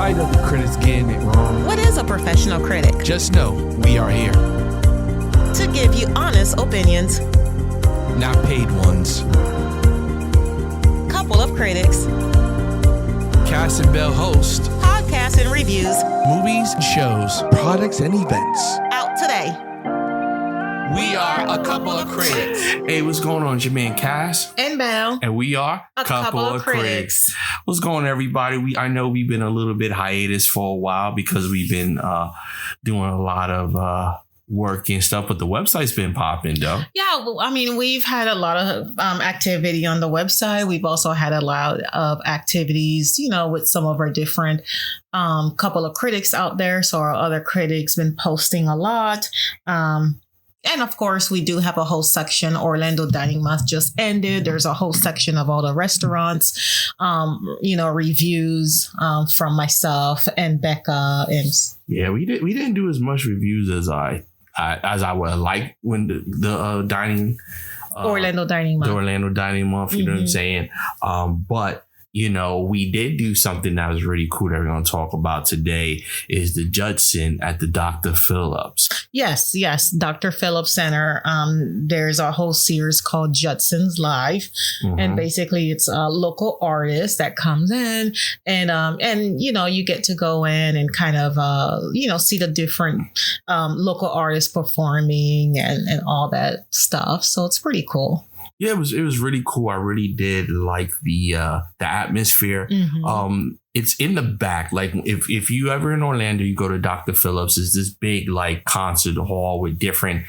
spite of the critics getting it wrong, What is a professional critic? just know we are here. To give you honest opinions. Not paid ones. Couple of critics. Cas and Bell host Podcasts and reviews. movies, shows, products, and events. Out today. We are a couple of critics. Hey, what's going on? It's your man Cas. And Bell. And we are A couple of critics. What's going on, everybody? I know we've been a little bit hiatus for a while because we've been doing a lot of work and stuff, but the website's been popping, though. Yeah, well, I mean, we've had a lot of activity on the website. We've also had a lot of activities, with some of our different couple of critics out there. So our other critics been posting a lot. And of course, we do have a whole section. Orlando Dining Month just ended. There's a whole section of all the restaurants, reviews from myself and Becca. And Yeah, we didn't do as much reviews as I would like when the dining Orlando Dining Month. The Orlando Dining Month, you know what I'm saying? But we did do something that was really cool that we're going to talk about today is the Judson at the Dr. Phillips. Yes, Dr. Phillips Center. There's a whole series called Judson's Live. And basically it's a local artist that comes in and you get to go in and kind of, see the different local artists performing and all that stuff. So it's pretty cool. Yeah, it was really cool. I really did like the atmosphere. It's in the back. Like if you ever in Orlando, you go to Dr. Phillips, it's this big like concert hall with different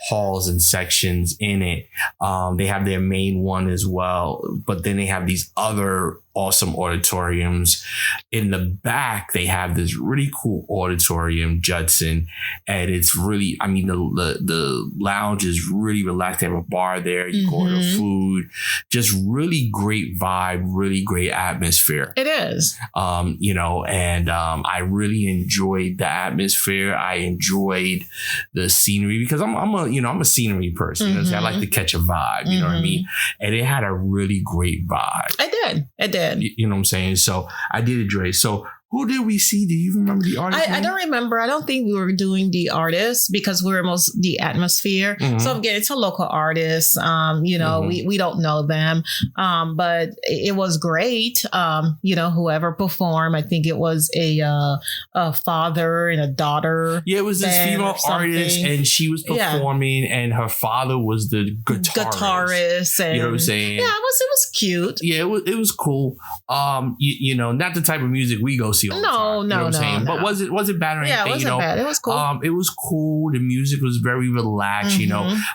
halls and sections in it. They have their main one as well, but then they have these other awesome auditoriums. In the back, they have this really cool auditorium, Judson, and it's really, the lounge is really relaxed. They have a bar there. You can order food. Just really great vibe, really great atmosphere. It is. I really enjoyed the atmosphere. I enjoyed the scenery because I'm a scenery person. I like to catch a vibe. You know what I mean? And it had a really great vibe. It did. You know what I'm saying? So I did enjoy it. So who did we see? Do you remember the artist? I don't remember. I don't think we were doing the artists because we were most the atmosphere. So again, it's a local artist. We don't know them. But it was great. Whoever performed, I think it was a father and a daughter. Yeah, it was this female artist and she was performing and her father was the guitarist. And, you know what I'm saying? Yeah, it was cute. Yeah, it was cool. Not the type of music we go see all the time. You know what I'm saying? But was it bad or anything? Yeah, it wasn't bad. It was cool. It was cool. The music was very relaxed,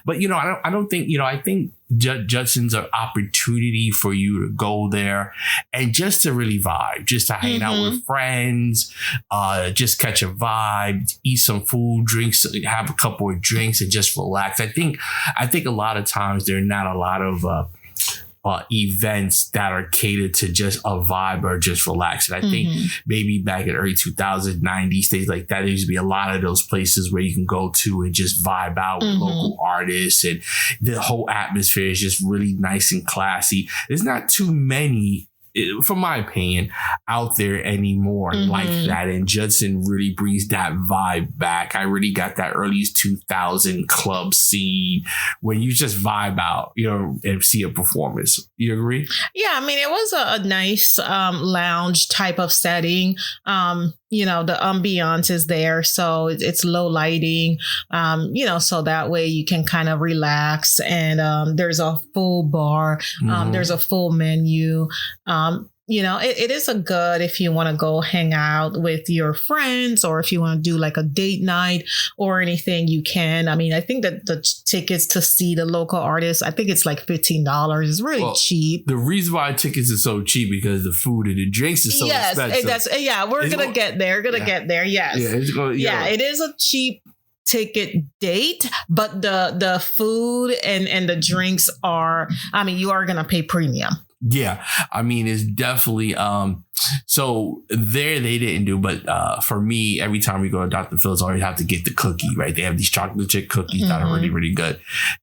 But I don't think, I think Judson's an opportunity for you to go there and just to really vibe, just to hang out with friends, just catch a vibe, eat some food, drinks, have a couple of drinks and just relax. I think a lot of times there are not a lot of events that are catered to just a vibe or just relax. And I think maybe back in early 2000s, 90s, days like that, there used to be a lot of those places where you can go to and just vibe out with local artists. And the whole atmosphere is just really nice and classy. There's not too many, from my opinion, out there anymore like that. And Judson really brings that vibe back. I really got that early 2000 club scene when you just vibe out, and see a performance. You agree? Yeah, it was a nice lounge type of setting. The ambiance is there. So it's low lighting, so that way you can kind of relax and there's a full bar. There's a full menu. It is a good if you want to go hang out with your friends or if you want to do like a date night or anything, you can. I think that the tickets to see the local artists, I think it's like $15. It's really cheap. The reason why tickets are so cheap because the food and the drinks are so expensive. We're going to get there. Get there. Yes. Yeah, it is a cheap ticket date, but the food and the drinks are, you are going to pay premium. Yeah, it's definitely So there they didn't do, but for me, every time we go to Dr. Phillips, I always have to get the cookie, right? They have these chocolate chip cookies that are really, really good.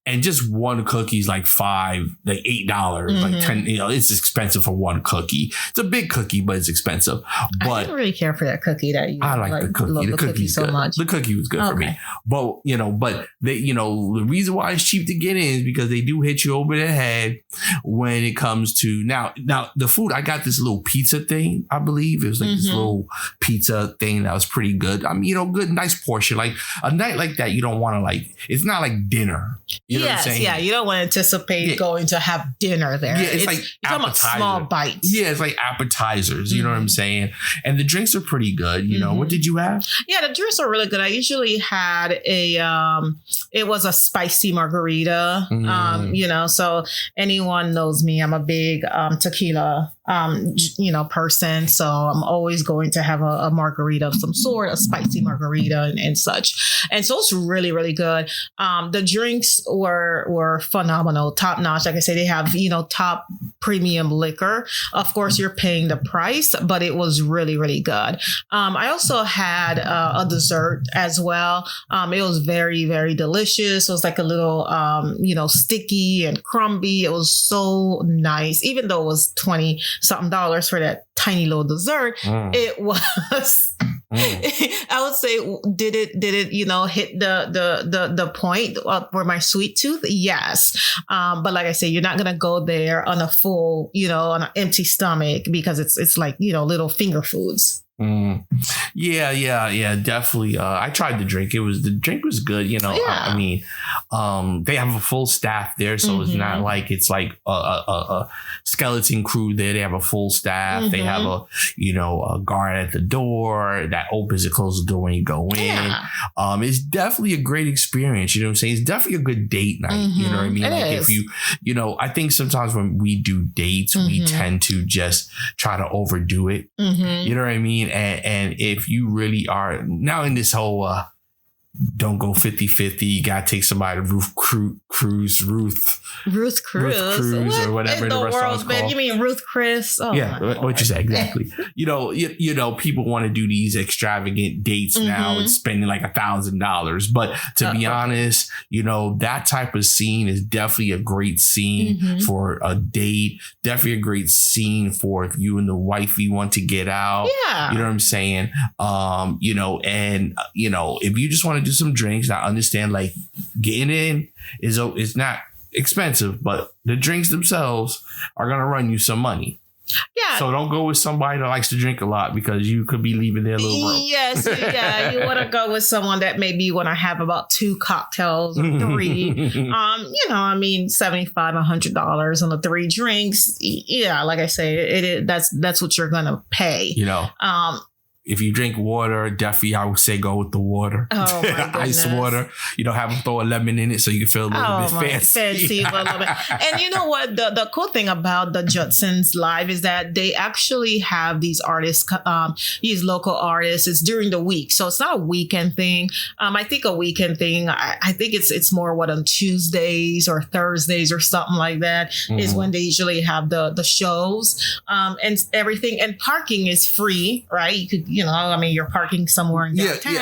And just one cookie is like $8, like 10, it's expensive for one cookie. It's a big cookie, but it's expensive. But I didn't really care for that cookie that you I like the cookie. Love the cookie's so good. much. The cookie was good for me. But, but they, the reason why it's cheap to get in is because they do hit you over the head when it comes to now the food. I got this little pizza thing, I believe. It was like this little pizza thing that was pretty good. I mean, good, nice portion. Like a night like that, you don't want to it's not like dinner. You know what I'm saying? Yeah. You don't want to anticipate going to have dinner there. Yeah, it's like appetizer. Small bites. Yeah, it's like appetizers. You know what I'm saying? And the drinks are pretty good. What did you have? Yeah, the drinks are really good. I usually had it was a spicy margarita. So anyone knows me, I'm a big tequila person. So I'm always going to have a margarita of some sort, a spicy margarita and such. And so it's really, really good. The drinks were phenomenal, top notch. Like I say, they have, top premium liquor. Of course, you're paying the price, but it was really, really good. I also had a dessert as well. It was very, very delicious. It was like a little, sticky and crumby. It was so nice, even though it was $20 something for that tiny little dessert. It was I would say, did it hit the point for my sweet tooth? Yes. But like I say, you're not gonna go there on a full, on an empty stomach, because it's like, little finger foods. Yeah, definitely. I tried the drink. The drink was good. I mean, they have a full staff there, so it's not like it's like a skeleton crew there. They have a full staff. They have a guard at the door that opens and closes the door when you go in. Yeah. It's definitely a great experience. You know what I'm saying? It's definitely a good date night. You know what I mean? If you, I think sometimes when we do dates, we tend to just try to overdo it. You know what I mean? And if you really are now in this whole don't go 50-50, you gotta take somebody to Ruth Cruise or whatever the restaurant's called. You mean Ruth Chris? Oh, yeah, what you say exactly. People want to do these extravagant dates now and spending like $1,000. But to be honest, that type of scene is definitely a great scene for a date. Definitely a great scene for if you and the wifey want to get out. Yeah, you know what I'm saying. If you just want to do some drinks, I understand, like, getting in is not expensive, but the drinks themselves are gonna run you some money. Yeah. So don't go with somebody that likes to drink a lot, because you could be leaving their little room. Yes, yeah. You want to go with someone that maybe you want to have about 2 cocktails or 3. $75, $100 on the 3 drinks. Yeah, like I say, that's what you're gonna pay. If you drink water, definitely I would say go with the water. Oh my goodness. Ice water. Have them throw a lemon in it so you can feel a little bit fancy. A little bit. And you know what? The cool thing about the Judson's Live is that they actually have these artists, these local artists. It's during the week, so it's not a weekend thing. I think a weekend thing. I think it's more on Tuesdays or Thursdays or something like that is when they usually have the shows and everything. And parking is free, right? You could. You're parking somewhere in downtown.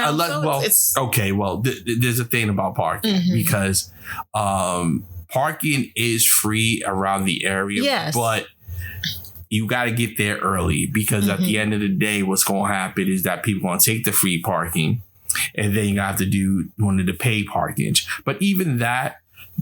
There's a thing about parking because parking is free around the area, but you got to get there early, because at the end of the day, what's going to happen is that people are going to take the free parking, and then you have to do one of the pay parking. But even that,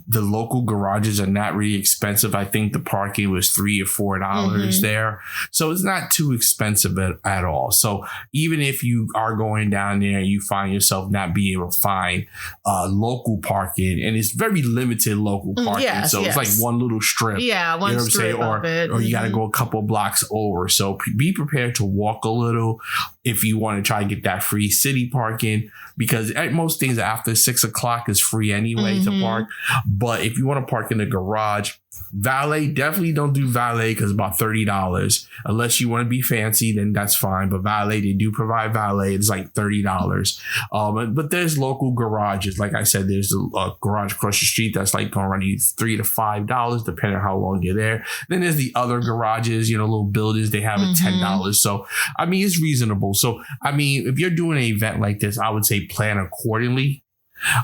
the local garages are not really expensive. I think the parking was $3 or $4 there. So it's not too expensive at all. So even if you are going down there and you find yourself not being able to find local parking, and it's very limited local parking. It's like one little strip. Yeah, one strip of it. Or you got to go a couple blocks over. So be prepared to walk a little if you want to try to get that free city parking, because at most things after 6 o'clock is free anyway to park. But if you want to park in the garage, valet, definitely don't do valet because about $30. Unless you want to be fancy, then that's fine. But valet, they do provide valet. It's like $30. But there's local garages. Like I said, there's a garage across the street that's like going to run you $3 to $5, depending on how long you're there. Then there's the other garages, little buildings, they have it $10. So, I mean, it's reasonable. So, I mean, if you're doing an event like this, I would say plan accordingly.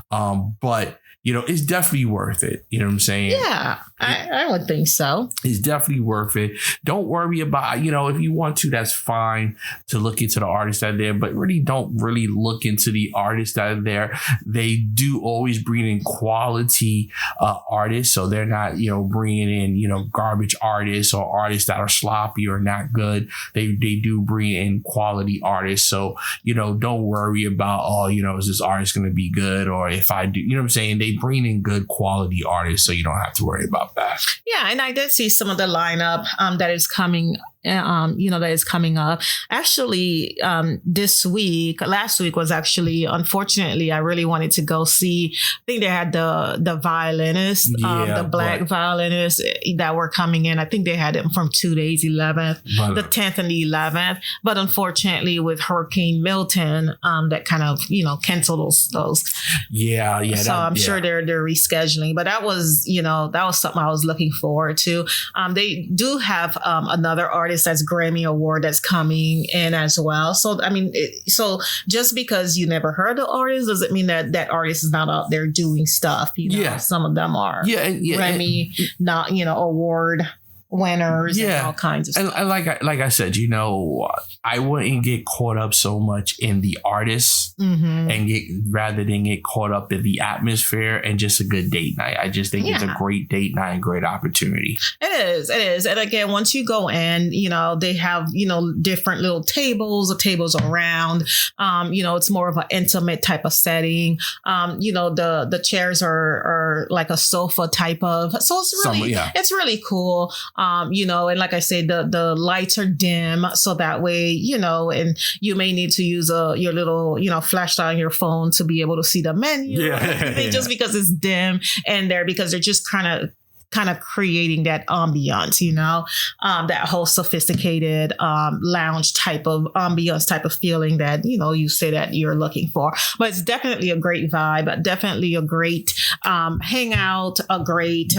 But it's definitely worth it. You know what I'm saying? Yeah, I would think so. It's definitely worth it. Don't worry about, if you want to, that's fine to look into the artists that are there, but really don't really look into the artists that are there. They do always bring in quality artists. So they're not, bringing in, garbage artists or artists that are sloppy or not good. They do bring in quality artists. So, don't worry about, is this artist going to be good? Or if I do, what I'm saying? They bring in good quality artists, so you don't have to worry about that. Yeah, and I did see some of the lineup that is coming. That is coming up. Actually, last week was actually, unfortunately, I really wanted to go see. I think they had the violinists, the black violinists that were coming in. I think they had them from 2 days, 11th, the 10th and the 11th. But unfortunately, with Hurricane Milton, that kind of canceled those. Yeah. So I'm sure they're rescheduling. But that was something I was looking forward to. They do have another artist that's Grammy Award that's coming in as well. So, I mean, so just because you never heard the artist doesn't mean that artist is not out there doing stuff. Some of them are Grammy, not, award winners and all kinds of stuff. And like I said, I wouldn't get caught up so much in the artists rather than get caught up in the atmosphere and just a good date night. I just think it's a great date night and great opportunity. It is. And again, once you go in, they have, different little tables around, it's more of an intimate type of setting. The chairs are like a sofa type of, so it's really cool. And like I say, the lights are dim, so that way, and you may need to use your little, flashlight on your phone to be able to see the menu. Just because it's dim and because they're just kind of creating that ambiance, that whole sophisticated lounge type of ambiance type of feeling that, you say that you're looking for. But it's definitely a great vibe, definitely a great hangout, a great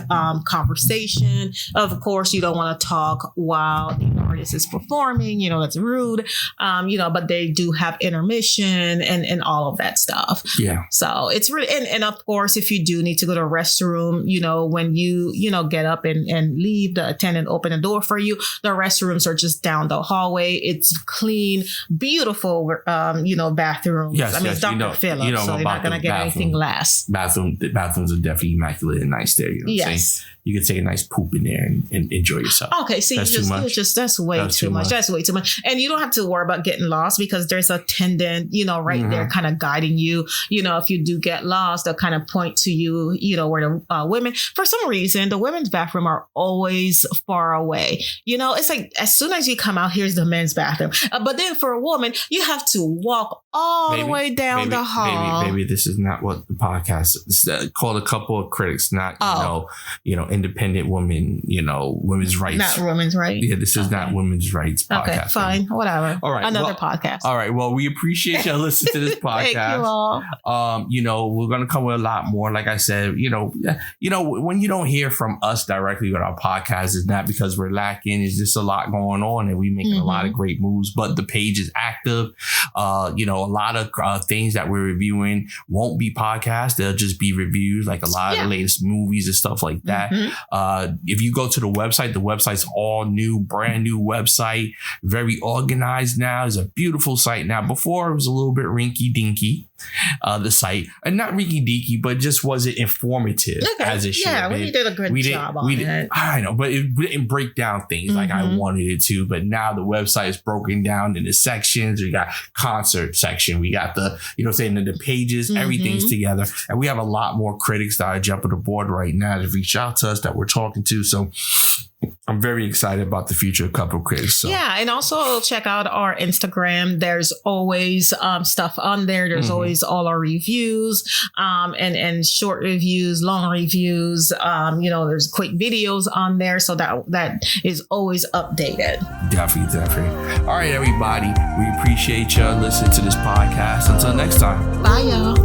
conversation. Of course, you don't want to talk while the artist is performing, that's rude, but they do have intermission and all of that stuff. Yeah. So it's really, and of course, if you do need to go to a restroom, when you get up and leave, the attendant open the door for you. The restrooms are just down the hallway. It's clean, beautiful, bathrooms. Yes, it's Dr. Phillips, so you're not going to get anything less. Bathrooms are definitely immaculate and nice there. Yes. You can take a nice poop in there and enjoy yourself. Okay, see, that's way too much. That's way too much. And you don't have to worry about getting lost because there's a attendant, right there kind of guiding you. If you do get lost, they'll kind of point to you, where the women, for some reason, the women's bathroom are always far away. It's like as soon as you come out, here's the men's bathroom. But then for a woman, you have to walk all the way down the hall. Maybe this is not what the podcast is called. A couple of critics, not, independent women, women's rights. Not women's rights. Yeah, this is not women's rights podcast. Okay, fine, whatever. All right, another podcast. All right, well, we appreciate y'all listening to this podcast. Thank you all. We're gonna come with a lot more. Like I said, when you don't hear from us directly with our podcast, it's not because we're lacking. It's just a lot going on, and we're making a lot of great moves. But the page is active. A lot of things that we're reviewing won't be podcasts; they'll just be reviews, like a lot of the latest movies and stuff like that. If you go to the website's all new, brand new website, very organized now. It's a beautiful site now. Before it was a little bit rinky dinky, the site, and not rinky dinky, but just wasn't informative as it should. Yeah, we did a good job on it. I know, but it didn't break down things like I wanted it to. But now the website is broken down into sections. We got concert section. We got the, the pages, everything's together. And we have a lot more critics that are jumping aboard right now to reach out to us that we're talking to. So I'm very excited about the future of Couple Quiz. So. Yeah, and also check out our Instagram. There's always stuff on there. There's always all our reviews and short reviews, long reviews. There's quick videos on there, so that is always updated. Definitely. All right, everybody. We appreciate you listening to this podcast. Until next time. Bye, y'all.